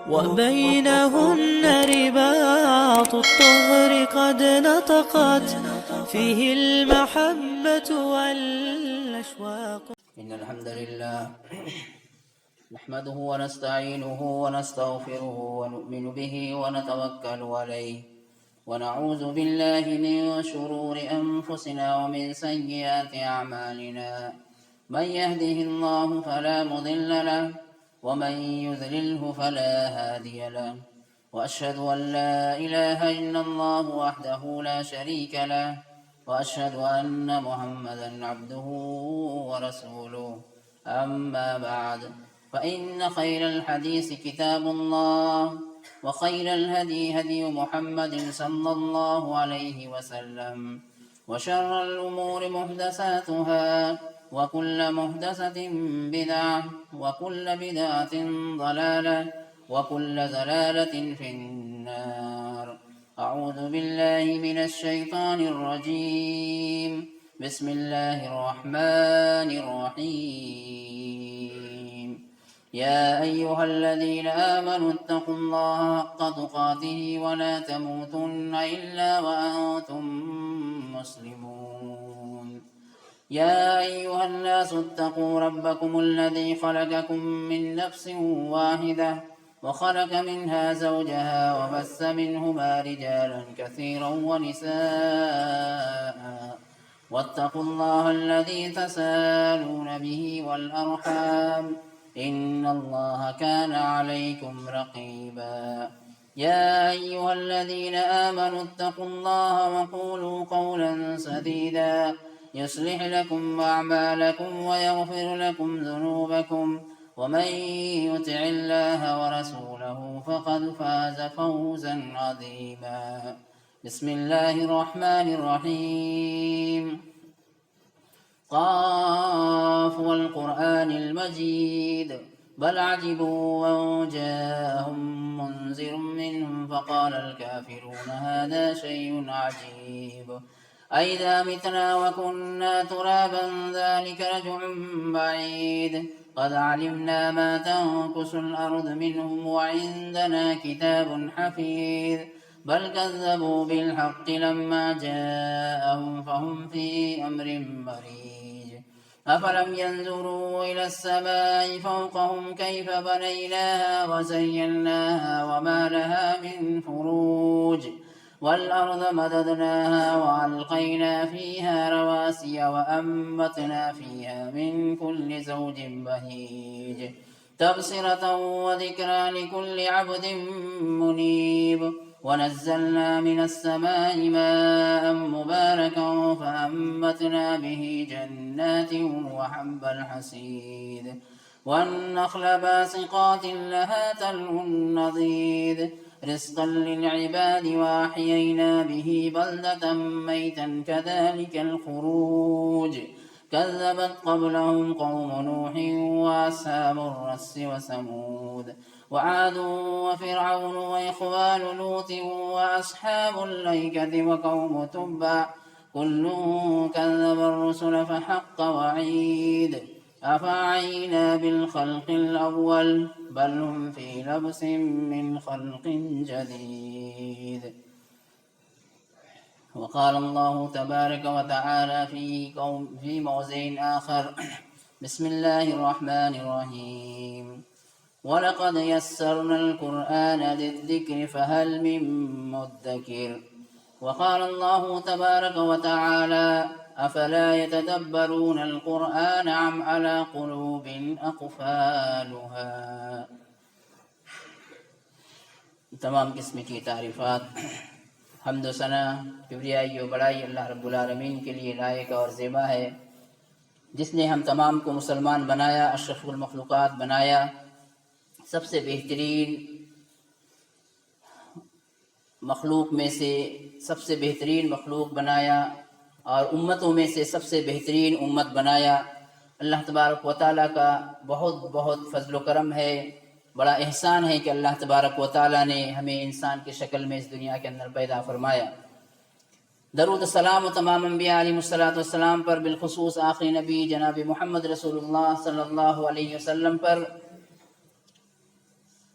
وبينهن رباط الطهر قد نطقت فيه المحبة والأشواق. إن الحمد لله نحمده ونستعينه ونستغفره ونؤمن به ونتوكل عليه ونعوذ بالله من شرور أنفسنا ومن سيئات أعمالنا. من يهده الله فلا مضل له ومن يضلله فلا هادي له. وأشهد أن لا إله إلا الله وحده لا شريك له وأشهد أن محمدا عبده ورسوله. أما بعد، فإن خير الحديث كتاب الله، وخير الهدي هدي محمد صلى الله عليه وسلم، وشر الأمور محدثاتها، وكل محدثة بدعة، وكل بدعة ضلالة، وكل ضلالة في النار. أعوذ بالله من الشيطان الرجيم. بسم الله الرحمن الرحيم. يا أيها الذين آمنوا اتقوا الله حق تقاته ولا تموتن إلا وأنتم مسلمون. يا أيها الناس اتقوا ربكم الذي خلقكم من نفس واحدة وخلق منها زوجها وبث منهما رجالا كثيرا ونساء. واتقوا الله الذي تساءلون به والأرحام إن الله كان عليكم رقيبا. يا أيها الذين آمنوا اتقوا الله وقولوا قولا سديدا يصلح لكم أعمالكم ويغفر لكم ذنوبكم، ومن يطع الله ورسوله فقد فاز فوزا عظيما. بسم الله الرحمن الرحيم. قاف والقرآن المجيد بل عجبوا أن جاءهم منذر منهم فقال الكافرون هذا شيء عجيب. أئذا متنا وكنا ترابا ذلك رجع بعيد. قد علمنا ما تنقص الأرض منهم وعندنا كتاب حفيظ. بل كذبوا بالحق لما جاءهم فهم في أمر مريج. أفلم ينظروا إلى السماء فوقهم كيف بنيناها وزيناها وما لها من فروج. والأرض مددناها وألقينا فيها رواسي وأنبتنا فيها من كل زوج بهيج. تبصرة وذكرى لكل عبد منيب. ونزلنا من السماء ماء مباركا فأنبتنا به جنات وحب الحصيد والنخل باسقات لها طلع نضيد رزقا للعباد. وأحيينا به بلدة ميتا كذلك الخروج. كذبت قبلهم قوم نوح وأصحاب الرس وثمود وعاد وفرعون وإخوان لوط وأصحاب الأيكة وقوم تبع كل كذب الرسل فحق وعيد. أفعينا بالخلق الأول بل هم في لبس من خلق جديد. وقال الله تبارك وتعالى في موضع آخر. بسم الله الرحمن الرحيم. ولقد يسرنا القرآن للذكر فهل من مدكر. وقال الله تبارك وتعالى أفلا يتدبرون القرآن أم على قلوب أقفالها. تمام قسم کی تعریفات، حمد و ثنا، کبریائی و بڑائی اللہ رب العالمین کے لیے لائق اور زیبا ہے، جس نے ہم تمام کو مسلمان بنایا، اشرف المخلوقات بنایا، سب سے بہترین مخلوق میں سے سب سے بہترین مخلوق بنایا اور امتوں میں سے سب سے بہترین امت بنایا۔ اللہ تبارک و تعالیٰ کا بہت بہت فضل و کرم ہے، بڑا احسان ہے کہ اللہ تبارک و تعالیٰ نے ہمیں انسان کی شکل میں اس دنیا کے اندر پیدا فرمایا۔ درود السلام و تمام انبیاء علیہ السلام پر، بالخصوص آخری نبی جناب محمد رسول اللہ صلی اللہ علیہ وسلم پر،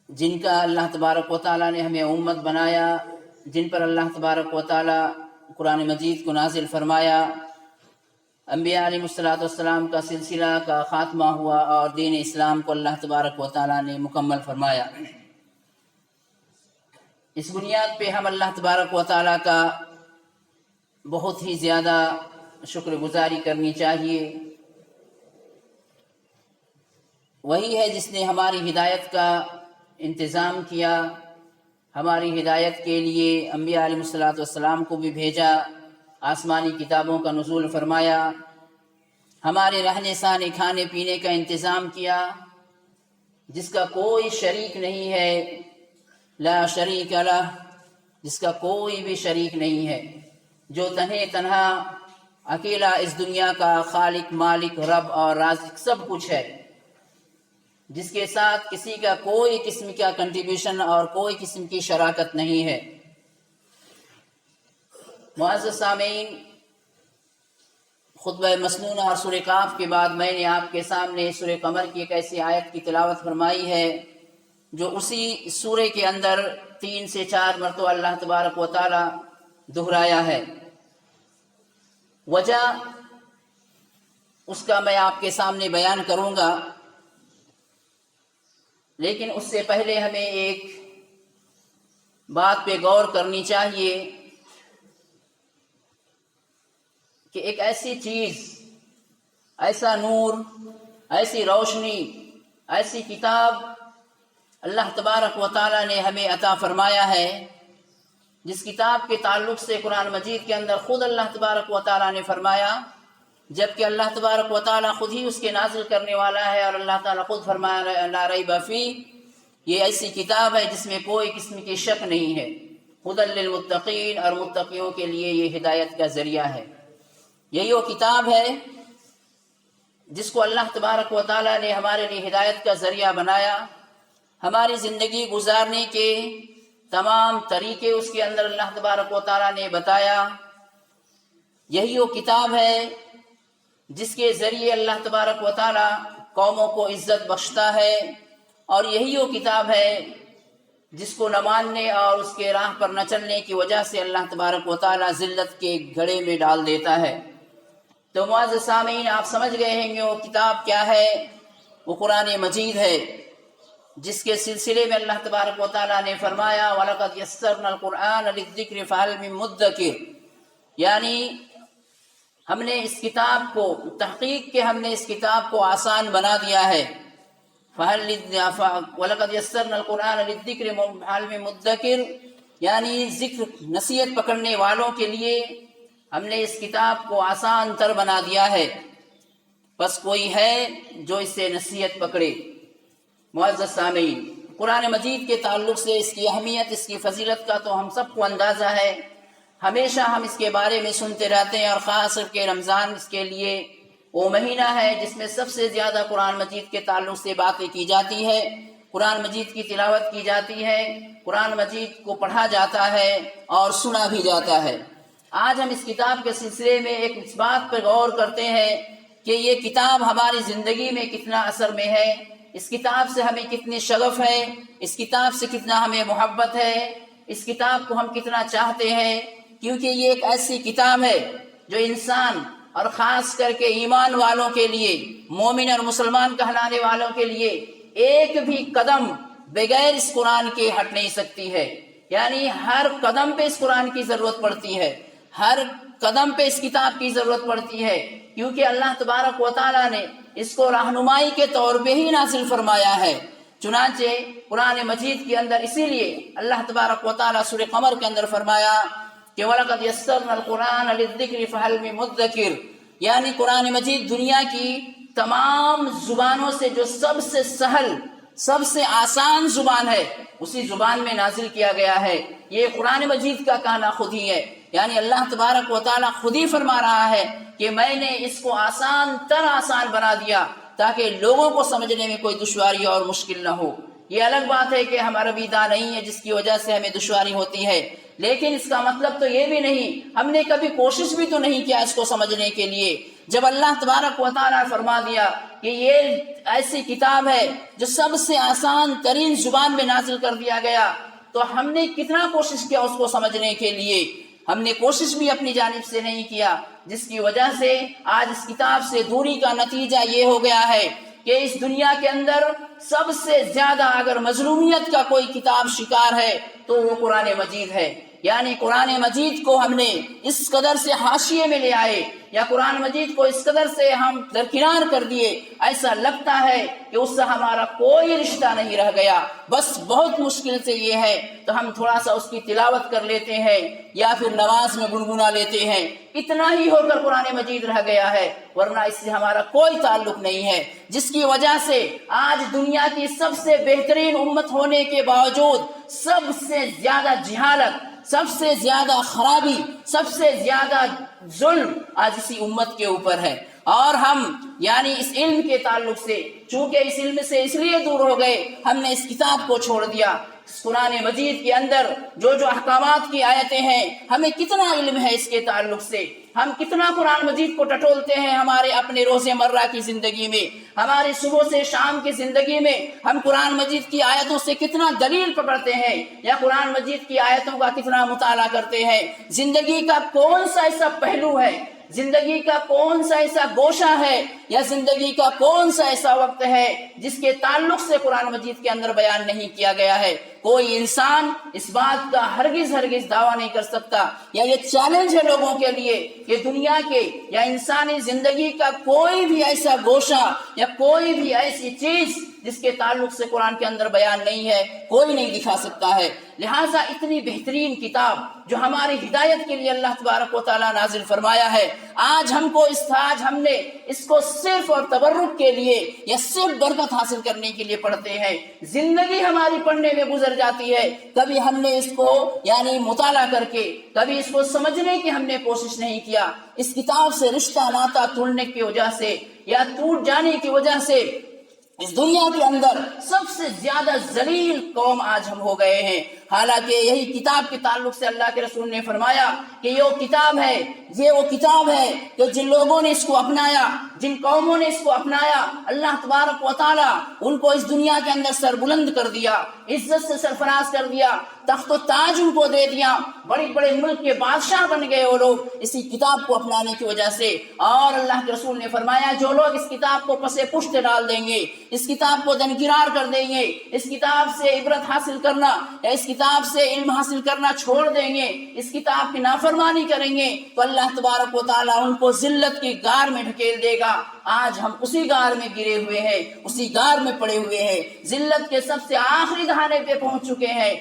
جن کا اللہ تبارک و تعالیٰ نے ہمیں امت بنایا، جن پر اللہ تبارک و تعالیٰ قرآن مجید کو نازل فرمایا، انبیاء علیہ السلام کا سلسلہ کا خاتمہ ہوا اور دین اسلام کو اللہ تبارک و تعالیٰ نے مکمل فرمایا۔ اس بنیاد پہ ہم اللہ تبارک و تعالیٰ کا بہت ہی زیادہ شکر گزاری کرنی چاہیے۔ وہی ہے جس نے ہماری ہدایت کا انتظام کیا، ہماری ہدایت کے لیے انبیاء علیہ السلام کو بھی بھیجا، آسمانی کتابوں کا نزول فرمایا، ہمارے رہنے سہنے کھانے پینے کا انتظام کیا، جس کا کوئی شریک نہیں ہے، لا شریک لہ، جس کا کوئی بھی شریک نہیں ہے، جو تنہا اکیلا اس دنیا کا خالق، مالک، رب اور رازق سب کچھ ہے، جس کے ساتھ کسی کا کوئی قسم کا کنٹریبیوشن اور کوئی قسم کی شراکت نہیں ہے۔ معزز سامعین، خطبہ مسنون اور سورہ قاف کے بعد میں نے آپ کے سامنے سورہ قمر کی ایک ایسی آیت کی تلاوت فرمائی ہے جو اسی سورہ کے اندر 3 سے 4 مرتبہ اللہ تبارک و تعالی دہرایا ہے۔ وجہ اس کا میں آپ کے سامنے بیان کروں گا، لیکن اس سے پہلے ہمیں ایک بات پہ غور کرنی چاہیے کہ ایک ایسی چیز، ایسا نور، ایسی روشنی، ایسی کتاب اللہ تبارک و تعالی نے ہمیں عطا فرمایا ہے، جس کتاب کے تعلق سے قرآن مجید کے اندر خود اللہ تبارک و تعالی نے فرمایا، جبکہ اللہ تبارک و تعالی خود ہی اس کے نازل کرنے والا ہے، اور اللہ تعالی خود فرمایا لا ریب فی، یہ ایسی کتاب ہے جس میں کوئی قسم کی شک نہیں ہے، ھدی للمتقین، اور متقیوں کے لیے یہ ہدایت کا ذریعہ ہے۔ یہی وہ کتاب ہے جس کو اللہ تبارک و تعالی نے ہمارے لیے ہدایت کا ذریعہ بنایا، ہماری زندگی گزارنے کے تمام طریقے اس کے اندر اللہ تبارک و تعالی نے بتایا۔ یہی وہ کتاب ہے جس کے ذریعے اللہ تبارک و تعالی قوموں کو عزت بخشتا ہے، اور یہی وہ کتاب ہے جس کو نہ ماننے اور اس کے راہ پر نہ چلنے کی وجہ سے اللہ تبارک و تعالی ذلت کے گھڑے میں ڈال دیتا ہے۔ تو معزز سامعین، آپ سمجھ گئے ہیں کہ وہ کتاب کیا ہے، وہ قرآن مجید ہے، جس کے سلسلے میں اللہ تبارک و تعالی نے فرمایا وَلَقَدْ يَسَّرْنَا الْقُرْآنَ لِلذِّكْرِ فَهَلْ مِن مُدَّكِرٍ، یعنی ہم نے اس کتاب کو، تحقیق کے ہم نے اس کتاب کو آسان بنا دیا ہے۔ وَلَقَدْ يَسَّرْنَا الْقُرْآنَ لِلذِّكْرِ فَهَلْ مِن مُدَّكِرٍ، یعنی ذکر نصیحت پکڑنے والوں کے لیے ہم نے اس کتاب کو آسان تر بنا دیا ہے، بس کوئی ہے جو اس سے نصیحت پکڑے۔ معزز سامعین، قرآن مجید کے تعلق سے اس کی اہمیت، اس کی فضیلت کا تو ہم سب کو اندازہ ہے، ہمیشہ ہم اس کے بارے میں سنتے رہتے ہیں، اور خاص کر کے رمضان اس کے لیے وہ مہینہ ہے جس میں سب سے زیادہ قرآن مجید کے تعلق سے باتیں کی جاتی ہے، قرآن مجید کی تلاوت کی جاتی ہے، قرآن مجید کو پڑھا جاتا ہے اور سنا بھی جاتا ہے۔ آج ہم اس کتاب کے سلسلے میں ایک اس بات پر غور کرتے ہیں کہ یہ کتاب ہماری زندگی میں کتنا اثر میں ہے، اس کتاب سے ہمیں کتنی شغف ہے، اس کتاب سے کتنا ہمیں محبت ہے، اس کتاب کو ہم کتنا چاہتے ہیں، کیونکہ یہ ایک ایسی کتاب ہے جو انسان اور خاص کر کے ایمان والوں کے لیے، مومن اور مسلمان کہلانے والوں کے لیے ایک بھی قدم بغیر اس قرآن کے ہٹ نہیں سکتی ہے، یعنی ہر قدم پہ اس قرآن کی ضرورت پڑتی ہے، ہر قدم پہ اس کتاب کی ضرورت پڑتی ہے، کیونکہ اللہ تبارک و تعالی نے اس کو رہنمائی کے طور پہ ہی نازل فرمایا ہے۔ چنانچہ قرآن مجید کے اندر اسی لیے اللہ تبارک و تعالی سورہ قمر کے اندر فرمایا کہ وَلَقَدْ يَسَّرْنَا الْقُرْآنَ لِلذِّكْرِ فَهَلْ مِن مُدَّكِرٍ، یعنی قرآن مجید دنیا کی تمام زبانوں سے جو سب سے سہل، سب سے آسان زبان ہے، اسی زبان میں نازل کیا گیا ہے۔ یہ قرآن مجید کا کہنا خود ہی ہے، یعنی اللہ تبارک و تعالی خود ہی فرما رہا ہے کہ میں نے اس کو آسان تر آسان بنا دیا تاکہ لوگوں کو سمجھنے میں کوئی دشواری اور مشکل نہ ہو۔ یہ الگ بات ہے کہ ہم عربی داں نہیں ہیں جس کی وجہ سے ہمیں دشواری ہوتی ہے، لیکن اس کا مطلب تو یہ بھی نہیں، ہم نے کبھی کوشش بھی تو نہیں کیا اس کو سمجھنے کے لیے۔ جب اللہ تبارک و تعالیٰ فرما دیا کہ یہ ایسی کتاب ہے جو سب سے آسان ترین زبان میں نازل کر دیا گیا، تو ہم نے کتنا کوشش کیا اس کو سمجھنے کے لیے؟ ہم نے کوشش بھی اپنی جانب سے نہیں کیا، جس کی وجہ سے آج اس کتاب سے دوری کا نتیجہ یہ ہو گیا ہے کہ اس دنیا کے اندر سب سے زیادہ اگر مظلومیت کا کوئی کتاب شکار ہے تو وہ قرآن مجید ہے۔ یعنی قرآن مجید کو ہم نے اس قدر سے حاشیے میں لے آئے، یا قرآن مجید کو اس قدر سے ہم درکنار کر دیے، ایسا لگتا ہے کہ اس سے ہمارا کوئی رشتہ نہیں رہ گیا، بس بہت مشکل سے یہ ہے تو ہم تھوڑا سا اس کی تلاوت کر لیتے ہیں یا پھر نماز میں گنگنا لیتے ہیں، اتنا ہی ہو کر قرآن مجید رہ گیا ہے، ورنہ اس سے ہمارا کوئی تعلق نہیں ہے، جس کی وجہ سے آج دنیا کی سب سے بہترین امت ہونے کے باوجود سب سے زیادہ جہالت، سب سے زیادہ خرابی، سب سے زیادہ ظلم آج اسی امت کے اوپر ہے۔ اور ہم یعنی اس علم کے تعلق سے، چونکہ اس علم سے اس لیے دور ہو گئے، ہم نے اس کتاب کو چھوڑ دیا۔ اس قرآن مجید کے اندر جو احکامات کی آیتیں ہیں، ہمیں کتنا علم ہے اس کے تعلق سے، ہم کتنا قرآن مجید کو ٹٹولتے ہیں ہمارے اپنے روزمرہ کی زندگی میں، ہماری صبح سے شام کی زندگی میں ہم قرآن مجید کی آیتوں سے کتنا دلیل پکڑتے ہیں، یا قرآن مجید کی آیتوں کا کتنا مطالعہ کرتے ہیں۔ زندگی کا کون سا ایسا پہلو ہے، زندگی کا کون سا ایسا گوشہ ہے، یا زندگی کا کون سا ایسا وقت ہے جس کے تعلق سے قرآن مجید کے اندر بیان نہیں کیا گیا ہے؟ کوئی انسان اس بات کا ہرگز دعویٰ نہیں کر سکتا، یا یہ چیلنج ہے لوگوں کے لیے کہ دنیا کے یا انسانی زندگی کا کوئی بھی ایسا گوشہ یا کوئی بھی ایسی چیز جس کے تعلق سے قرآن کے اندر بیان نہیں ہے، کوئی نہیں دکھا سکتا ہے۔ لہٰذا اتنی بہترین کتاب جو ہماری ہدایت کے لیے اللہ تبارک و تعالیٰ نازل فرمایا ہے، آج ہم نے اس کو صرف اور تبرک کے لیے یا صرف برکت حاصل کرنے کے لیے پڑھتے ہیں، زندگی ہماری پڑھنے میں گزر جاتی ہے، کبھی ہم نے اس کو یعنی مطالعہ کر کے کبھی اس کو سمجھنے کی ہم نے کوشش نہیں کیا۔ اس کتاب سے رشتہ ناتا توڑنے کی وجہ سے یا ٹوٹ جانے کی وجہ سے اس دنیا کے اندر سب سے زیادہ ذلیل قوم آج ہم ہو گئے ہیں۔ حالانکہ یہی کتاب کے تعلق سے اللہ کے رسول نے فرمایا کہ یہ وہ کتاب ہے کہ جن لوگوں نے اس کو اپنایا، جن قوموں نے اس کو اپنایا، اللہ تبارک و تعالیٰ ان کو اس دنیا کے اندر سر بلند کر دیا، عزت سے سرفراز کر دیا، تخت و تاج ان کو دے دیا، بڑے بڑے ملک کے بادشاہ بن گئے وہ لوگ اسی کتاب کو اپنانے کی وجہ سے۔ اور اللہ کے رسول نے فرمایا جو لوگ اس کتاب کو پسے پشت ڈال دیں گے، اس کتاب کو درکنار کر دیں گے، اس کتاب سے عبرت حاصل کرنا یا اس کتاب سے علم حاصل کرنا چھوڑ دیں گے، اس کتاب کی نافرمانی کریں گے، تو اللہ تبارک و تعالیٰ ان کو ذلت کی غار میں ڈھکیل دے گا۔ آج ہم اسی غار میں گرے ہوئے ہیں، اسی غار میں پڑے ہوئے ہیں، ذلت کے سب سے آخری دہانے پہ پہنچ چکے ہیں۔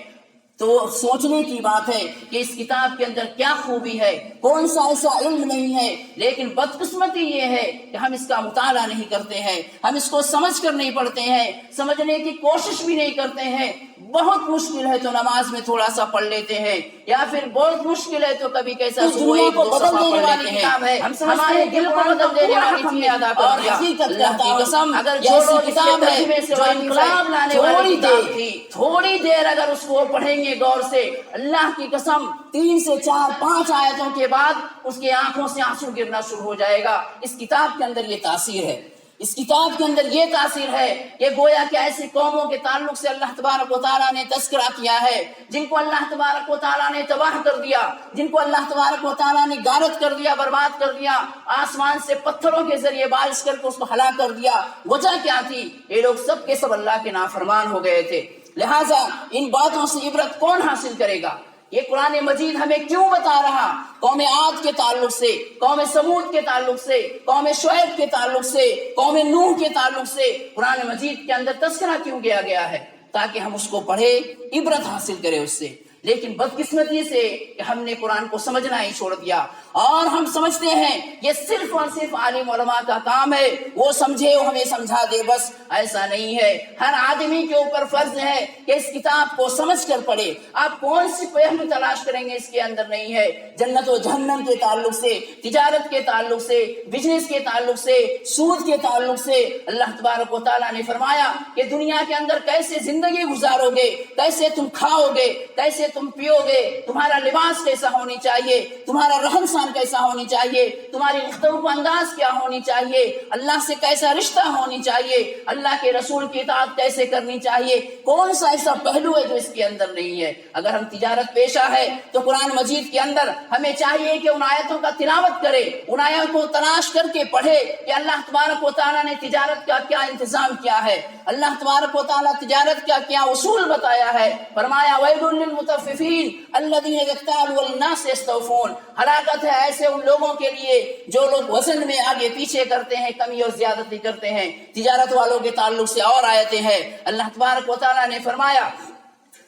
تو سوچنے کی بات ہے کہ اس کتاب کے اندر کیا خوبی ہے، کون سا ایسا علم نہیں ہے، لیکن بدقسمتی یہ ہے کہ ہم اس کا مطالعہ نہیں کرتے ہیں، ہم اس کو سمجھ کر نہیں پڑھتے ہیں، سمجھنے کی کوشش بھی نہیں کرتے ہیں۔ بہت مشکل ہے تو نماز میں تھوڑا سا پڑھ لیتے ہیں، یا پھر بہت مشکل ہے تو کبھی کیسا دنیا کو بدل دینے والی کتاب ہے، ہمارے دل کو بدل دینے والی چیز ادا کر دیا۔ اللہ کی قسم اگر جو کتاب ہے جو انقلاب لانے والی کتاب تھی، تھوڑی دیر اگر اس کو پڑھیں گے غور سے، اللہ کی قسم 3 سے 4 5 آیتوں کے بعد اس کی آنکھوں سے آنسو گرنا شروع ہو جائے گا۔ اس کتاب کے اندر یہ تاثیر ہے، اس کتاب کے اندر یہ تاثیر ہے کہ گویا کہ ایسی قوموں کے تعلق سے اللہ تبارک و تعالیٰ نے تذکرہ کیا ہے جن کو اللہ تبارک و تعالیٰ نے تباہ کر دیا، جن کو اللہ تبارک و تعالیٰ نے غارت کر دیا، برباد کر دیا، آسمان سے پتھروں کے ذریعے بارش کر کے اس کو ہلاک کر دیا۔ وجہ کیا تھی؟ یہ لوگ سب کے سب اللہ کے نافرمان ہو گئے تھے۔ لہٰذا ان باتوں سے عبرت کون حاصل کرے گا؟ یہ قرآن مجید ہمیں کیوں بتا رہا؟ قوم عاد کے تعلق سے، قوم سمود کے تعلق سے، قوم شعیب کے تعلق سے، قوم نوح کے تعلق سے قرآن مجید کے اندر تذکرہ کیوں کیا گیا ہے؟ تاکہ ہم اس کو پڑھے، عبرت حاصل کریں اس سے۔ لیکن بدقسمتی سے کہ ہم نے قرآن کو سمجھنا ہی چھوڑ دیا، اور ہم سمجھتے ہیں یہ صرف اور صرف عالم علماء کا کام ہے، وہ سمجھے وہ ہمیں سمجھا دے، بس ایسا نہیں ہے۔ ہر آدمی کے اوپر فرض ہے کہ اس کتاب کو سمجھ کر پڑھے۔ آپ کون سی پہلو تلاش کریں گے اس کے اندر نہیں ہے۔ جنت و جہنم کے تعلق سے، تجارت کے تعلق سے، بزنس کے تعلق سے، سود کے تعلق سے اللہ تبارک و تعالیٰ نے فرمایا کہ دنیا کے اندر کیسے زندگی گزارو گے، کیسے تم کھاؤ گے، کیسے تم پیوگے، تمہارا لباس کیسا ہونی چاہیے، تمہارا رہن سہن کیسا ہونی چاہیے، تمہاری گفتگو انداز کیا ہونی چاہیے، اللہ سے کیسا رشتہ ہونی چاہیے، اللہ کے رسول کی اطاعت کیسے کرنی چاہیے، کون سا ایسا پہلو ہے جو اس کے اندر نہیں ہے۔ اگر ہم تجارت پیشہ ہے تو قرآن مجید کے اندر ہمیں چاہیے کہ ان آیتوں کا تلاوت کرے، ان آیتوں کو تلاش کر کے پڑھے کہ اللہ تبارک و تعالیٰ نے تجارت کا کیا انتظام کیا ہے، اللہ تبارک و تعالیٰ تجارت کا کیا اصول بتایا ہے۔ فرمایا وَيْلٌ لِّلْمُطَفِّفِينَ الَّذِينَ إِذَا اكْتَالُوا عَلَى النَّاسِ يَسْتَوْفُونَ، ہلاکت ہے ایسے ان لوگوں کے لیے جو لوگ وزن میں آگے پیچھے کرتے ہیں، کمی اور زیادتی کرتے ہیں۔ تجارت والوں کے تعلق سے اور آیتیں ہیں۔ اللہ تبارک و تعالیٰ نے فرمایا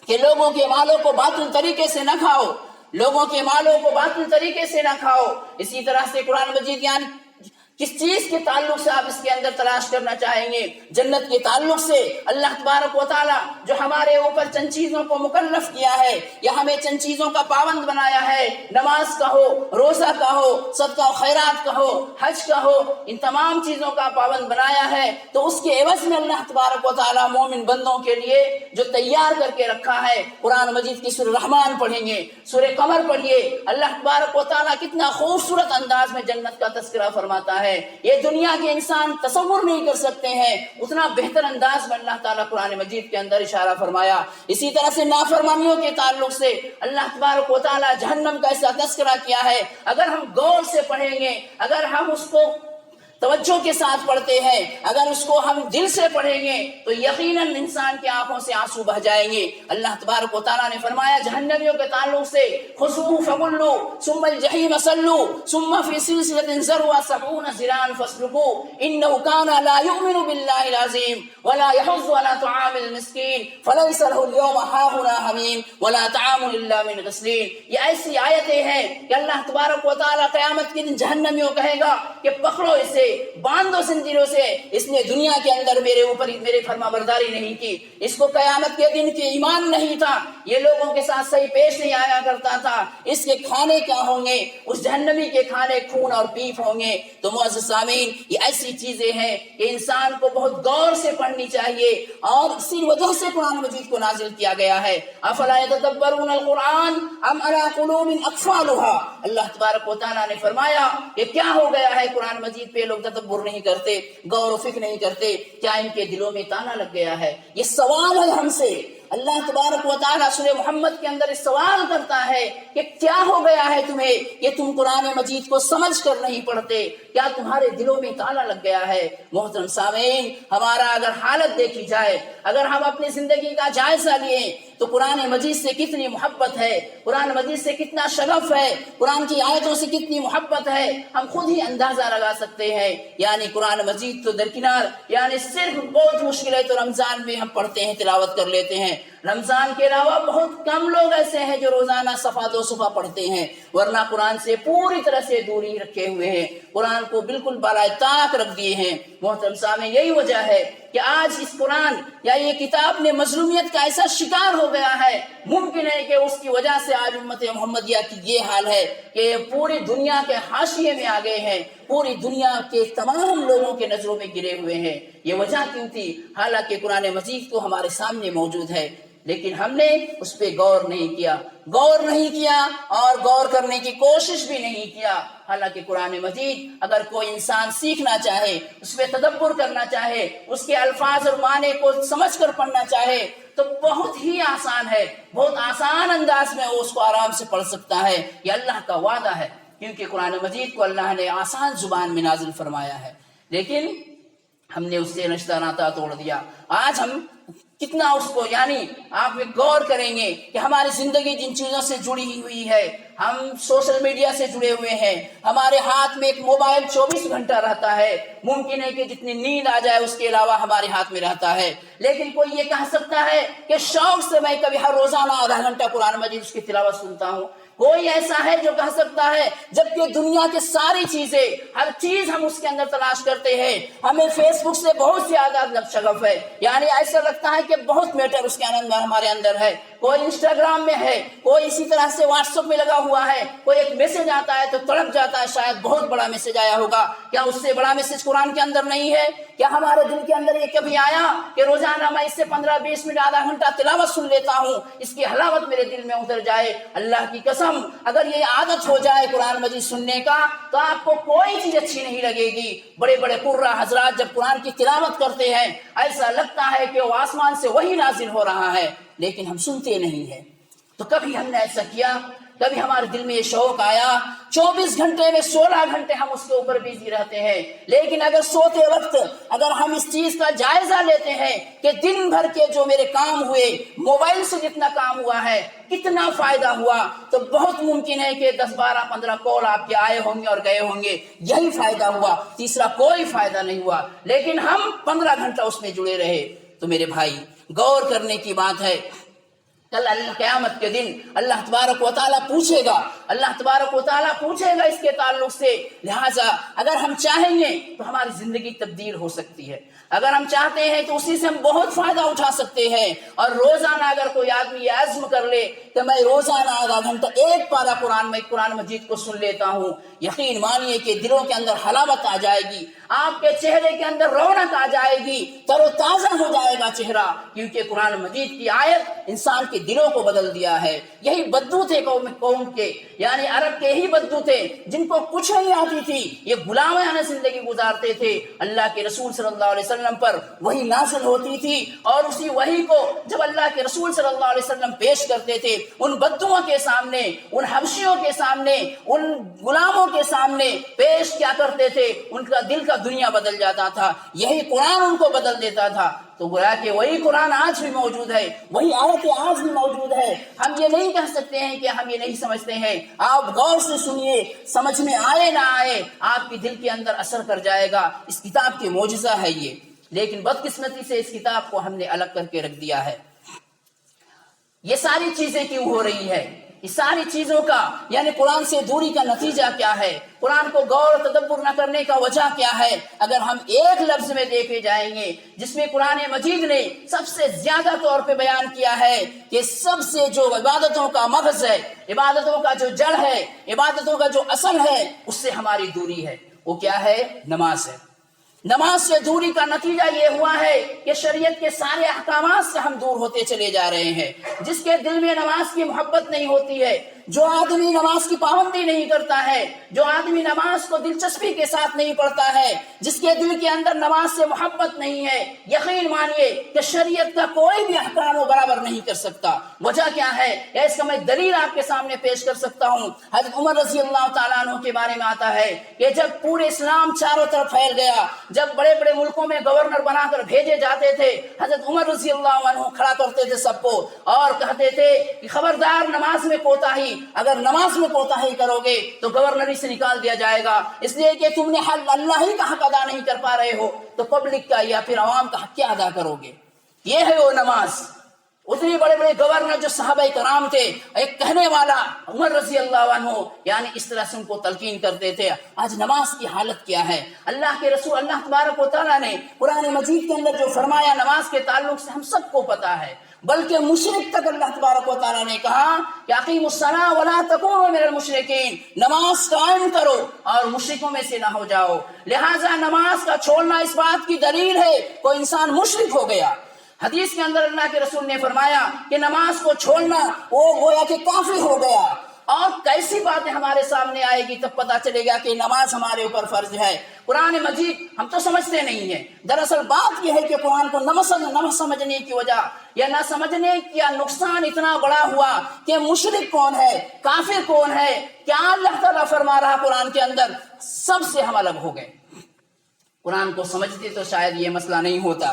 کہ لوگوں کے مالوں کو باطل طریقے سے نہ کھاؤ، لوگوں کے مالوں کو باطل طریقے سے نہ کھاؤ۔ اسی طرح سے قرآن مجید یعنی کس چیز کے تعلق سے آپ اس کے اندر تلاش کرنا چاہیں گے؟ جنت کے تعلق سے اللہ تبارک و تعالیٰ جو ہمارے اوپر چند چیزوں کو مکلف کیا ہے یا ہمیں چند چیزوں کا پابند بنایا ہے، نماز کا ہو، روزہ کا ہو، صدقہ و خیرات کا ہو، حج کا ہو، ان تمام چیزوں کا پابند بنایا ہے، تو اس کے عوض میں اللہ تبارک و تعالیٰ مومن بندوں کے لیے جو تیار کر کے رکھا ہے، قرآن مجید کی سورہ رحمان پڑھیں گے، سورہ قمر پڑھیے، اللہ تبارک و تعالیٰ کتنا خوبصورت انداز میں جنت کا تذکرہ فرماتا ہے۔ یہ دنیا کے انسان تصور نہیں کر سکتے ہیں، اتنا بہتر انداز میں اللہ تعالیٰ قرآن مجید کے اندر اشارہ فرمایا۔ اسی طرح سے نافرمانیوں کے تعلق سے اللہ تبارک و تعالیٰ جہنم کا ایسا تذکرہ کیا ہے، اگر ہم غور سے پڑھیں گے، اگر ہم اس کو توجہ کے ساتھ پڑھتے ہیں، اگر اس کو ہم دل سے پڑھیں گے تو یقیناً انسان کی آنکھوں سے آنسو بہہ جائیں گے۔ اللہ تبارک و تعالیٰ نے فرمایا جہنمیوں کے تعلق سے خذوہ فغلوا ثم الجحیم صلوا ثم فی سلسلۃ ذرعها 70 ذراعا فاسلکوہ انہ کان لا یؤمن باللہ العظیم ولا یحض علی طعام المسکین فلیس له اليوم ہاہنا حمیم ولا طعام الا من غسلین۔ یہ ایسی آیتیں ہیں کہ اللہ تبارک و تعالیٰ قیامت کے دن جہنمیوں کہے گا کہ پکڑو اسے، باندھو زنجیروں سے، اس نے دنیا کے اندر میرے اوپر میرے فرما برداری نہیں کی، اس کو قیامت کے دن کے ایمان نہیں تھا، یہ لوگوں کے ساتھ صحیح پیش نہیں آیا کرتا تھا، اس کے کھانے کیا ہوں گے؟ اس جہنمی کے کھانے خون اور بیف ہوں گے۔ تو معزز سامعین، یہ ایسی چیزیں ہیں کہ انسان کو بہت غور سے پڑھنی چاہیے، اور اسی وجہ سے قرآن مجید کو نازل کیا گیا ہے۔ افلا یتدبرون القرآن ام علی قلوب اقفالها، اللہ تبارک و تعالیٰ نے فرمایا کہ کیا ہو گیا ہے قرآن مجید پہ لوگ تدبر نہیں کرتے، غور و فکر نہیں کرتے، کیا ان کے دلوں میں تالا لگ گیا ہے؟ یہ سوال ہے ہم سے۔ اللہ تبارک و تعالیٰ سورہ محمد کے اندر اس سوال کرتا ہے کہ کیا ہو گیا ہے تمہیں کہ تم قرآن مجید کو سمجھ کر نہیں پڑھتے؟ کیا تمہارے دلوں میں تالا لگ گیا ہے؟ محترم سامعین، ہمارا اگر حالت دیکھی جائے، اگر ہم اپنی زندگی کا جائزہ لیں تو قرآن مجید سے کتنی محبت ہے، قرآن مجید سے کتنا شغف ہے، قرآن کی آیتوں سے کتنی محبت ہے، ہم خود ہی اندازہ لگا سکتے ہیں۔ یعنی قرآن مجید تو درکنار، یعنی صرف بہت مشکل ہے تو رمضان میں ہم پڑھتے ہیں، تلاوت کر لیتے ہیں۔ رمضان کے علاوہ بہت کم لوگ ایسے ہیں جو روزانہ صفحہ 2 صفحہ پڑھتے ہیں، ورنہ قرآن سے پوری طرح سے دوری رکھے ہوئے ہیں، قرآن کو بالکل بالائے طاق رکھ دیے ہیں۔ محترم سامعین، یہی وجہ ہے کہ آج اس قرآن یا یہ کتاب نے مظلومیت کا ایسا شکار ہو گیا ہے، ممکن ہے کہ اس کی وجہ سے آج امت محمدیہ کی یہ حال ہے کہ پوری دنیا کے حاشیے میں آ گئے ہیں، پوری دنیا کے تمام لوگوں کے نظروں میں گرے ہوئے ہیں۔ یہ وجہ کیوں تھی؟ حالانکہ قرآن مجید تو ہمارے سامنے موجود ہے، لیکن ہم نے اس پہ غور نہیں کیا اور غور کرنے کی کوشش بھی نہیں کیا۔ حالانکہ قرآن مجید اگر کوئی انسان سیکھنا چاہے، اس پہ تدبر کرنا چاہے، اس کے الفاظ اور معنی کو سمجھ کر پڑھنا چاہے تو بہت ہی آسان ہے، بہت آسان انداز میں وہ اس کو آرام سے پڑھ سکتا ہے۔ یہ اللہ کا وعدہ ہے، کیونکہ قرآن مجید کو اللہ نے آسان زبان میں نازل فرمایا ہے، لیکن ہم نے اس سے رشتہ ناتا توڑ دیا۔ آج ہم کتنا اس کو، یعنی آپ غور کریں گے کہ ہماری زندگی جن چیزوں سے جڑی ہوئی ہے، ہم سوشل میڈیا سے جڑے ہوئے ہیں، ہمارے ہاتھ میں ایک موبائل 24 گھنٹہ رہتا ہے، ممکن ہے کہ جتنی نیند آ جائے اس کے علاوہ ہمارے ہاتھ میں رہتا ہے، لیکن کوئی یہ کہہ سکتا ہے کہ شوق سے میں کبھی ہر روزانہ آدھا گھنٹہ قرآن مجید اس کی تلاوت سنتا ہوں؟ کوئی ایسا ہے جو کہہ سکتا ہے؟ جبکہ دنیا کے ساری چیزیں، ہر چیز ہم اس کے اندر تلاش کرتے ہیں، ہمیں فیس بک سے بہت زیادہ شغف ہے، یعنی ایسا لگتا ہے کہ بہت میٹر اس کے اندر ہمارے اندر ہے، کوئی انسٹاگرام میں ہے، کوئی اسی طرح سے واٹس ایپ میں لگا ہوا ہے، کوئی ایک میسج آتا ہے تو تڑپ جاتا ہے، شاید بہت بڑا میسج آیا ہوگا، کیا اس سے بڑا میسج قرآن کے اندر نہیں ہے؟ کیا ہمارے دل کے اندر یہ کبھی آیا کہ روزانہ میں اس سے 15-20 منٹ آدھا گھنٹہ تلاوت سن لیتا ہوں، اس کی حلاوت میرے دل میں اتر جائے؟ اللہ کی قسم اگر یہ عادت ہو جائے قرآن مجید سننے کا تو آپ کو کوئی چیز اچھی نہیں لگے گی۔ بڑے بڑے قرہ حضرات جب قرآن کی تلاوت کرتے ہیں ایسا لگتا ہے کہ وہ آسمان سے وہی نازل ہو رہا ہے، لیکن ہم سنتے نہیں ہیں۔ تو کبھی ہم نے ایسا کیا؟ کبھی ہمارے دل میں یہ شوق آیا؟ 24 گھنٹے میں 16 گھنٹے ہم اس کے اوپر بیزی رہتے ہیں، لیکن اگر سوتے وقت اگر ہم اس چیز کا جائزہ لیتے ہیں کہ دن بھر کے جو میرے کام ہوئے، موبائل سے جتنا کام ہوا ہے کتنا فائدہ ہوا، تو بہت ممکن ہے کہ 10 12 15 کال آپ کے آئے ہوں گے اور گئے ہوں گے، یہی فائدہ ہوا، تیسرا کوئی فائدہ نہیں ہوا، لیکن ہم 15 گھنٹہ اس میں جڑے رہے۔ تو میرے بھائی غور کرنے کی بات ہے، کل قیامت کے دن اللہ تبارک و تعالیٰ پوچھے گا، اللہ تبارک و تعالیٰ پوچھے گا اس کے تعلق سے۔ لہٰذا اگر ہم چاہیں گے تو ہماری زندگی تبدیل ہو سکتی ہے، اگر ہم چاہتے ہیں تو اسی سے ہم بہت فائدہ اٹھا سکتے ہیں۔ اور روزانہ اگر کوئی آدمی یہ عزم کر لے کہ میں روزانہ آدھا گھنٹہ ایک پارہ قرآن مجید کو سن لیتا ہوں، یقین مانیے کہ دلوں کے اندر حلاوت آ جائے گی، آپ کے چہرے کے اندر رونق آ جائے گی، تر و تازہ ہو جائے گا چہرہ، کیونکہ قرآن مجید کی آیت انسان کے دلوں کو بدل دیا ہے۔ یہی بدو تھے قوم کے، یعنی عرب کے ہی بدو تھے جن کو کچھ نہیں آتی تھی، یہ غلامانہ زندگی گزارتے تھے۔ اللہ کے رسول صلی اللہ علیہ وسلم پر وہی نازل ہوتی تھی، اور اسی وہی کو جب اللہ کے رسول صلی اللہ علیہ وسلم پیش کرتے تھے ان بدوؤں کے سامنے، ان حبشیوں کے سامنے، ان غلاموں کے سامنے پیش کیا کرتے تھے، ان کا دل کا دنیا بدل جاتا تھا، یہی قرآن ان کو بدل دیتا تھا۔ تو گویا کہ وہی قرآن آج بھی موجود ہے، وہی آیت آج بھی موجود ہے۔ ہم یہ نہیں کہہ سکتے ہیں کہ ہم یہ نہیں سمجھتے ہیں، آپ غور سے سنیے، سمجھ میں آئے نہ آئے آپ کے دل کے اندر اثر کر جائے گا۔ اس کتاب کی معجزہ ہے یہ، لیکن بدقسمتی سے اس کتاب کو ہم نے الگ کر کے رکھ دیا ہے۔ یہ ساری چیزیں کیوں ہو رہی ہے؟ اس ساری چیزوں کا یعنی قرآن سے دوری کا نتیجہ کیا ہے؟ قرآن کو غور و تدبر نہ کرنے کا وجہ کیا ہے؟ اگر ہم ایک لفظ میں دیکھے جائیں گے جس میں قرآن مجید نے سب سے زیادہ طور پہ بیان کیا ہے کہ سب سے جو عبادتوں کا مغز ہے، عبادتوں کا جو جڑ ہے، عبادتوں کا جو اصل ہے، اس سے ہماری دوری ہے، وہ کیا ہے؟ نماز ہے۔ نماز سے دوری کا نتیجہ یہ ہوا ہے کہ شریعت کے سارے احکامات سے ہم دور ہوتے چلے جا رہے ہیں۔ جس کے دل میں نماز کی محبت نہیں ہوتی ہے، جو آدمی نماز کی پابندی نہیں کرتا ہے، جو آدمی نماز کو دلچسپی کے ساتھ نہیں پڑھتا ہے، جس کے دل کے اندر نماز سے محبت نہیں ہے، یقین مانیے کہ شریعت کا کوئی بھی احکام وہ برابر نہیں کر سکتا۔ وجہ کیا ہے؟ اس کا میں دلیل آپ کے سامنے پیش کر سکتا ہوں۔ حضرت عمر رضی اللہ تعالیٰ عنہ کے بارے میں آتا ہے کہ جب پورے اسلام چاروں طرف پھیل گیا، جب بڑے بڑے ملکوں میں گورنر بنا کر بھیجے جاتے تھے، حضرت عمر رضی اللہ عنہ کھڑا کرتے تھے سب کو اور کہتے تھے کہ خبردار نماز میں کوتاہی، اگر نماز میں کوتاہی کرو گے تو گورنری سے نکال دیا جائے گا، اس لیے کہ تم نے اللہ ہی کا حق ادا نہیں کر پا رہے ہو تو پبلک کا یا پھر عوام کا حق کیا ادا کرو گے؟ یہ ہے وہ نماز۔ اتنے بڑے بڑے گورنر جو صحابہ کرام تھے، ایک کہنے والا عمر رضی اللہ عنہ، یعنی اس طرح سے ان کو تلقین کرتے تھے۔ آج نماز کی حالت کیا ہے؟ اللہ کے رسول اللہ تبارک و تعالیٰ نے قرآن مجید کے اندر جو فرمایا نماز کے تعلق سے ہم سب کو پتا ہے، بلکہ مشرک تک اللہ تبارک و تعالیٰ نے کہا کہ اقیموا الصلاۃ ولا تکونوا من المشرکین، نماز قائم کرو اور مشرکوں میں سے نہ ہو جاؤ۔ لہٰذا نماز کا چھوڑنا اس بات کی دلیل ہے کوئی انسان مشرک ہو گیا۔ حدیث کے اندر اللہ کے رسول نے فرمایا کہ نماز کو چھوڑنا وہ گویا کہ کافر ہو گیا۔ اور کیسی باتیں ہمارے سامنے آئے گی تب پتہ چلے گا کہ نماز ہمارے اوپر فرض ہے۔ قرآن مجید ہم تو سمجھتے نہیں ہیں، دراصل بات یہ ہے کہ قرآن کو نہ سمجھنے کی وجہ یا نہ سمجھنے کا نقصان اتنا بڑا ہوا کہ مشرک کون ہے، کافر کون ہے، کیا اللہ تعالیٰ فرما رہا قرآن کے اندر، سب سے ہم الگ ہو گئے۔ قرآن کو سمجھتے تو شاید یہ مسئلہ نہیں ہوتا۔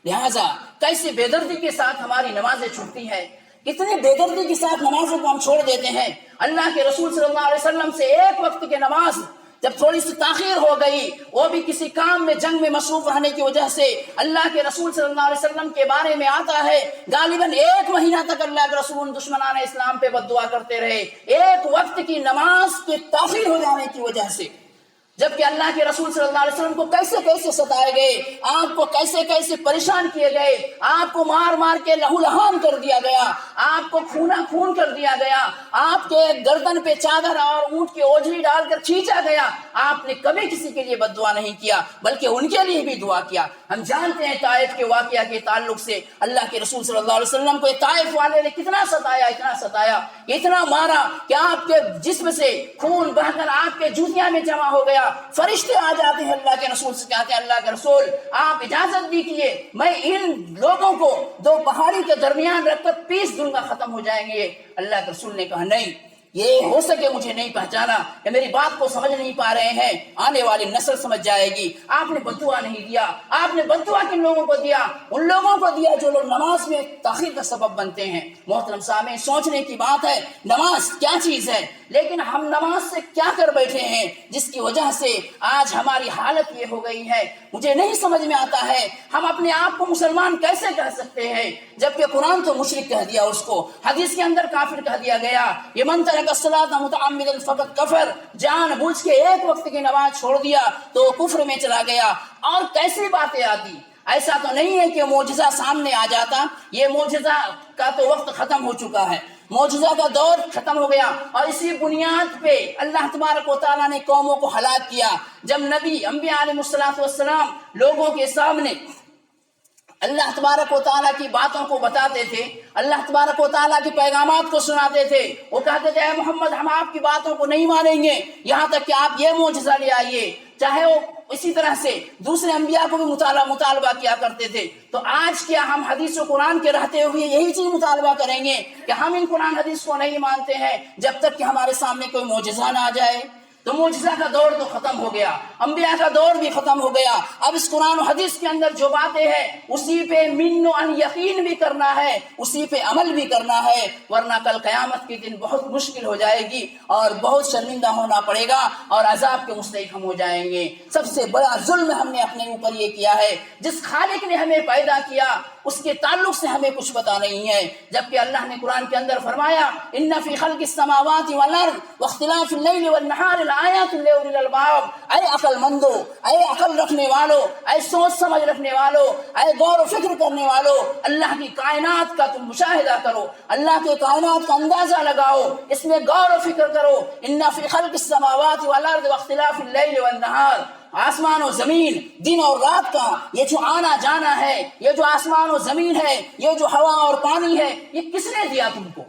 لہٰذا کیسے بے دردی کے ساتھ ہماری نمازیں چھوٹتی ہیں، کتنی بے دردی کے ساتھ نمازوں کو ہم چھوڑ دیتے ہیں۔ اللہ کے رسول صلی اللہ علیہ وسلم سے ایک وقت کی نماز جب تھوڑی سی تاخیر ہو گئی، وہ بھی کسی کام میں جنگ میں مصروف رہنے کی وجہ سے، اللہ کے رسول صلی اللہ علیہ وسلم کے بارے میں آتا ہے غالباً 1 مہینہ تک اللہ کے رسول دشمنان اسلام پہ بد دعا کرتے رہے، ایک وقت کی نماز کے تاخیر ہو جانے کی وجہ سے۔ جبکہ اللہ کے رسول صلی اللہ علیہ وسلم کو کیسے کیسے ستائے گئے، آپ کو کیسے کیسے پریشان کیے گئے، آپ کو مار مار کے لہو لہان کر دیا گیا، آپ کو خونا خون کر دیا گیا، آپ کے گردن پہ چادر اور اونٹ کی اوجری ڈال کر کھینچا گیا، آپ نے کبھی کسی کے لیے بد دعا نہیں کیا بلکہ ان کے لیے بھی دعا کیا۔ ہم جانتے ہیں طائف کے واقعہ کے تعلق سے اللہ کے رسول صلی اللہ علیہ وسلم کو طائف والے نے کتنا ستایا، اتنا مارا کہ آپ کے جسم سے خون بہ کر آپ کے جوتیاں میں جمع ہو گیا۔ فرشتے آ جاتے ہیں اللہ کے رسول سے، کہتے ہیں اللہ کے رسول آپ اجازت دیجیے میں ان لوگوں کو دو پہاڑی کے درمیان رکھ کر پیس دوں گا، ختم ہو جائیں گے۔ اللہ کے رسول نے کہا نہیں، یہ ہو سکے مجھے نہیں پہچانا کہ میری بات کو سمجھ نہیں پا رہے ہیں، آنے والی نسل سمجھ جائے گی۔ آپ نے بد دعا نہیں دیا، آپ نے بد دعا کن لوگوں کو دیا؟ ان لوگوں کو دیا جو لوگ نماز میں تاخیر کا سبب بنتے ہیں۔ محترم سامعین، سوچنے کی بات ہے نماز کیا چیز ہے، لیکن ہم نماز سے کیا کر بیٹھے ہیں جس کی وجہ سے آج ہماری حالت یہ ہو گئی ہے۔ مجھے نہیں سمجھ میں آتا ہے ہم اپنے آپ کو مسلمان کیسے کہہ سکتے ہیں جبکہ قرآن تو مشرک کہہ دیا اس کو، حدیث کے اندر کافر کہہ دیا گیا۔ یہ من ترک الصلاۃ متعمدا فقط کفر، جان بوجھ کے ایک وقت کی نماز چھوڑ دیا تو کفر میں چلا گیا۔ اور کیسی باتیں آتی، ایسا تو نہیں ہے کہ معجزہ سامنے آ جاتا، یہ معجزہ کا تو وقت ختم ہو چکا ہے، معجزہ کا دور ختم ہو گیا، اور اسی بنیاد پہ اللہ تبارک و تعالیٰ نے قوموں کو ہلاک کیا۔ جب نبی انبیاء علیہ السلام لوگوں کے سامنے اللہ تبارک و تعالیٰ کی باتوں کو بتاتے تھے، اللہ تبارک و تعالیٰ کی پیغامات کو سناتے تھے، وہ کہتے تھے اے محمد ہم آپ کی باتوں کو نہیں مانیں گے یہاں تک کہ آپ یہ معجزہ لے آئیے۔ چاہے وہ اسی طرح سے دوسرے انبیاء کو بھی مطالبہ کیا کرتے تھے۔ تو آج کیا ہم حدیث و قرآن کے رہتے ہوئے یہی چیز مطالبہ کریں گے کہ ہم ان قرآن حدیث کو نہیں مانتے ہیں جب تک کہ ہمارے سامنے کوئی معجزہ نہ آ جائے؟ تو معجزہ کا دور تو ختم ہو گیا، انبیاء کا دور بھی ختم ہو گیا۔ اب اس قرآن و حدیث کے اندر جو باتیں ہیں اسی پہ من و ان یقین بھی کرنا ہے، اسی پہ عمل بھی کرنا ہے، ورنہ کل قیامت کے دن بہت مشکل ہو جائے گی اور بہت شرمندہ ہونا پڑے گا اور عذاب کے مستحق ہم ہو جائیں گے۔ سب سے بڑا ظلم ہم نے اپنے اوپر یہ کیا ہے، جس خالق نے ہمیں پیدا کیا اس کے تعلق سے ہمیں کچھ پتا نہیں ہے، جبکہ اللہ نے قرآن کے اندر فرمایا ان فی خلق السماوات والارض واختلاف اللیل والنہار لآیات لأولی الالباب۔ اے عقل مندو، اے عقل رکھنے والو، اے سوچ سمجھ رکھنے والو، اے غور و فکر کرنے والو، اللہ کی کائنات کا تم مشاہدہ کرو، اللہ کے کائنات کا اندازہ لگاؤ، اس میں غور و فکر کرو۔ ان فی خلق السماوات والارض واختلاف اللیل والنہار، آسمان و زمین، دن اور رات کا یہ جو آنا جانا ہے، یہ جو آسمان و زمین ہے، یہ جو ہوا اور پانی ہے، یہ کس نے دیا تم کو؟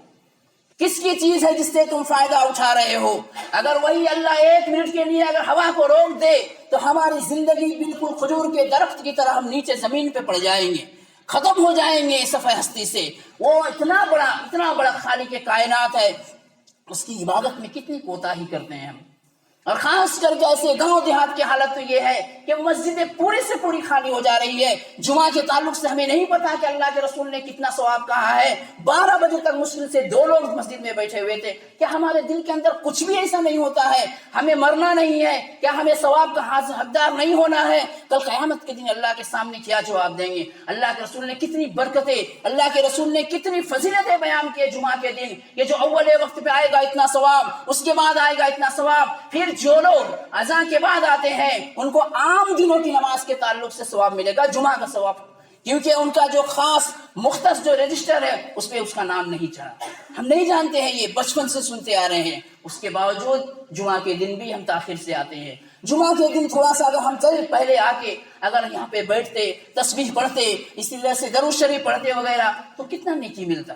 کس کی چیز ہے جس سے تم فائدہ اٹھا رہے ہو؟ اگر وہی اللہ ایک منٹ کے لیے اگر ہوا کو روک دے تو ہماری زندگی بالکل کھجور کے درخت کی طرح ہم نیچے زمین پہ پڑ جائیں گے، ختم ہو جائیں گے صفحہ ہستی سے۔ وہ اتنا بڑا خالق کائنات ہے، اس کی عبادت میں کتنی کوتاہی کرتے ہیں ہم۔ اور خاص کر کے ایسے گاؤں دیہات کی حالت تو یہ ہے کہ مسجدیں پوری سے پوری خالی ہو جا رہی ہے۔ جمعہ کے تعلق سے ہمیں نہیں پتا کہ اللہ کے رسول نے کتنا ثواب کہا ہے۔ 12 بجے تک مشکل سے 2 لوگ مسجد میں بیٹھے ہوئے تھے۔ کیا ہمارے دل کے اندر کچھ بھی ایسا نہیں ہوتا ہے؟ ہمیں مرنا نہیں ہے کیا؟ ہمیں ثواب کا حقدار نہیں ہونا ہے؟ کل قیامت کے دن اللہ کے سامنے کیا جواب دیں گے؟ اللہ کے رسول نے کتنی برکتیں، اللہ کے رسول نے کتنی فضیلتیں بیان کی جمعہ کے دن۔ یہ جو اول وقت پہ آئے گا اتنا ثواب، اس کے بعد آئے گا اتنا ثواب، پھر جو لوگ اذان کے بعد آتے ہیں ان کو عام دنوں کی نماز کے تعلق سے ثواب ملے گا، جمعہ کا ثواب، کیونکہ ان کا جو خاص مختص جو رجسٹر ہے اس پہ اس کا نام نہیں چڑھا۔ ہم نہیں جانتے ہیں، یہ بچپن سے سنتے آ رہے ہیں، اس کے باوجود جمعہ کے دن بھی ہم تاخیر سے آتے ہیں۔ جمعہ کے دن تھوڑا سا اگر ہم چل پہلے آ کے اگر یہاں پہ بیٹھتے، تسبیح پڑھتے، اسی طرح سے درود شریف پڑھتے وغیرہ تو کتنا نیکی ملتا۔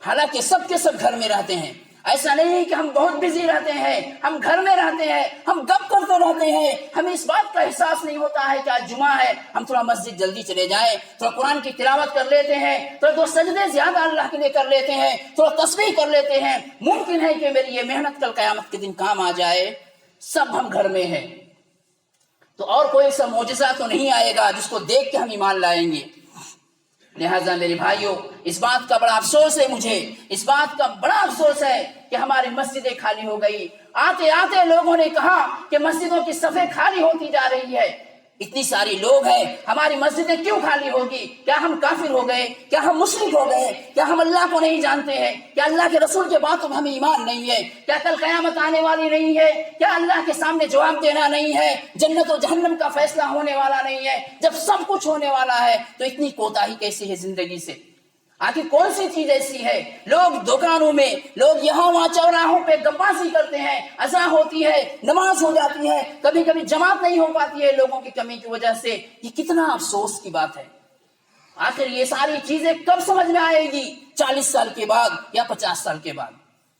حالانکہ سب کے سب گھر میں رہتے ہیں، ایسا نہیں کہ ہم بہت بزی رہتے ہیں، ہم گھر میں رہتے ہیں، ہم گپ کرتے رہتے ہیں، ہمیں اس بات کا احساس نہیں ہوتا ہے کہ آج جمعہ ہے، ہم تھوڑا مسجد جلدی چلے جائیں، تھوڑا قرآن کی تلاوت کر لیتے ہیں، تھوڑا 2 سجدے زیادہ اللہ کے لیے کر لیتے ہیں، تھوڑا تسبیح کر لیتے ہیں، ممکن ہے کہ میری یہ محنت کل قیامت کے دن کام آ جائے۔ سب ہم گھر میں ہیں تو اور کوئی سا معجزہ تو نہیں آئے گا جس کو دیکھ کے ہم ایمان لائیں گے۔ لہٰذا میرے بھائیوں، اس بات کا بڑا افسوس ہے، مجھے اس بات کا بڑا افسوس ہے کہ ہماری مسجدیں خالی ہو گئی۔ آتے آتے لوگوں نے کہا کہ مسجدوں کی صفیں خالی ہوتی جا رہی ہے۔ اتنی ساری لوگ ہیں، ہماری مسجدیں کیوں خالی ہوگی؟ کیا ہم کافر ہو گئے؟ کیا ہم مشرک ہو گئے؟ کیا ہم اللہ کو نہیں جانتے ہیں؟ کیا اللہ کے رسول کے باتوں میں ہمیں ایمان نہیں ہے؟ کیا کل قیامت آنے والی نہیں ہے؟ کیا اللہ کے سامنے جواب دینا نہیں ہے؟ جنت و جہنم کا فیصلہ ہونے والا نہیں ہے؟ جب سب کچھ ہونے والا ہے تو اتنی کوتاہی کیسی ہے زندگی سے؟ آخر کون سی چیز ایسی ہے؟ لوگ دکانوں میں، لوگ یہاں وہاں چوراہوں پہ گپ بازی کرتے ہیں، اذان ہوتی ہے، نماز ہو جاتی ہے، کبھی کبھی جماعت نہیں ہو پاتی ہے لوگوں کی کمی کی وجہ سے۔ یہ کتنا افسوس کی بات ہے۔ آخر یہ ساری چیزیں کب سمجھ میں آئے گی؟ 40 سال کے بعد یا 50 سال کے بعد؟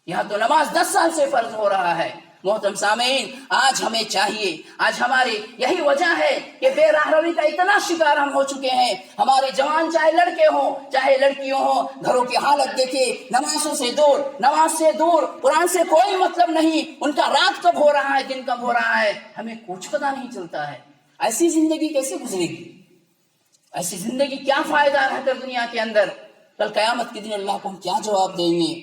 یہاں تو نماز 10 سال سے فرض ہو رہا ہے۔ محترم سامعین، آج ہمیں چاہیے، آج ہماری یہی وجہ ہے کہ بے راہ روی کا اتنا شکار ہم ہو چکے ہیں۔ ہمارے جوان چاہے لڑکے ہوں چاہے لڑکیوں ہوں، گھروں کی حالت دیکھے، نمازوں سے دور، نماز سے دور، قرآن سے کوئی مطلب نہیں، ان کا رات کب ہو رہا ہے دن کب ہو رہا ہے ہمیں کچھ پتہ نہیں چلتا ہے۔ ایسی زندگی کیسے گزرے گی؟ ایسی زندگی کیا فائدہ رہ کر دنیا کے اندر؟ کل قیامت کے دن اللہ کو ہم کیا جواب دیں گے؟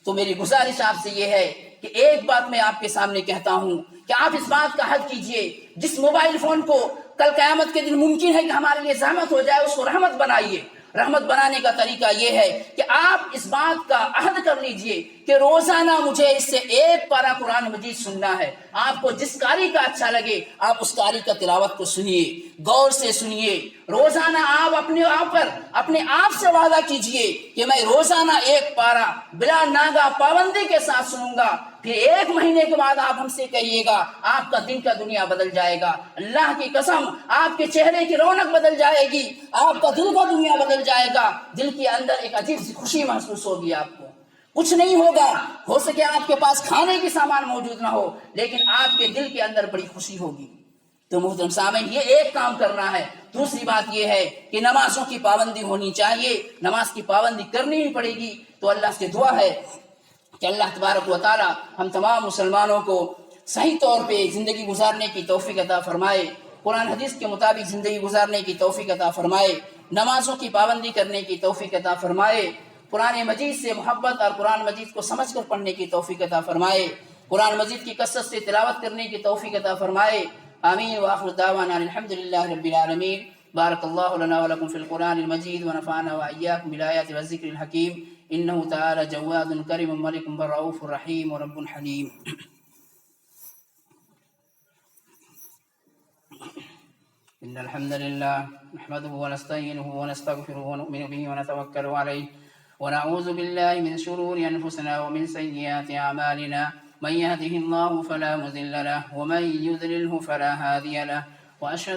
تو میری گزارش آپ سے یہ ہے کہ ایک بات میں آپ کے سامنے کہتا ہوں کہ آپ اس بات کا حد کیجئے، جس موبائل فون کو کل قیامت کے دن ممکن ہے کہ ہمارے لیے زحمت ہو جائے، اس کو رحمت بنائیے۔ رحمت بنانے کا طریقہ یہ ہے کہ آپ اس بات کا عہد کر لیجئے کہ روزانہ مجھے اس سے ایک پارہ قرآن مجید سننا ہے۔ آپ کو جس قاری کا اچھا لگے آپ اس قاری کا تلاوت کو سنیے، غور سے سنیے۔ روزانہ آپ اپنے آپ سے وعدہ کیجئے کہ میں روزانہ ایک پارہ بلا ناغہ پابندی کے ساتھ سنوں گا۔ پھر 1 مہینے کے بعد آپ ہم سے کہیے گا، آپ کا دن کا دنیا بدل جائے گا۔ اللہ کی قسم، آپ کے چہرے کی رونق بدل جائے گی، آپ کا دل کا دنیا بدل جائے گا۔ دل کے اندر ایک عجیب سی خوشی محسوس ہوگی۔ آپ کو کچھ نہیں ہوگا، ہو سکے آپ کے پاس کھانے کی سامان موجود نہ ہو، لیکن آپ کے دل کے اندر بڑی خوشی ہوگی۔ تو محترم سامعین، یہ ایک کام کرنا ہے۔ دوسری بات یہ ہے کہ نمازوں کی پابندی ہونی چاہیے، نماز کی پابندی کرنی ہی پڑے گی۔ تو اللہ سے دعا ہے کہ اللہ تبارک و تعالی ہم تمام مسلمانوں کو صحیح طور پہ زندگی گزارنے کی توفیق عطا فرمائے، قرآن حدیث کے مطابق زندگی گزارنے کی توفیق عطا فرمائے، نمازوں کی پابندی کرنے کی توفیق عطا فرمائے، قرآن مجید سے محبت اور قرآن مجید کو سمجھ کر پڑھنے کی توفیق عطا فرمائے، قرآن مجید کی کثرت سے تلاوت کرنے کی توفیق عطا فرمائے۔ آمین وآخر دعوانا الحمدللہ رب العالمین۔ بارک اللہ لنا ولکم فی القرآن المجید ونفعنا وإیاکم بالآیات والذکر الحکیم۔ انہ تعالی جواد کریم ملک رؤوف رحیم ورب حلیم۔ ان الحمد للہ نحمده ونستعینه ونستغفره ونؤمن به ونتوکل علیہ ونعوذ باللہ من شرور انفسنا ومن سیئات اعمالنا، من يهده الله فلا مضل له ومن يضلله فلا هادي له، واشهد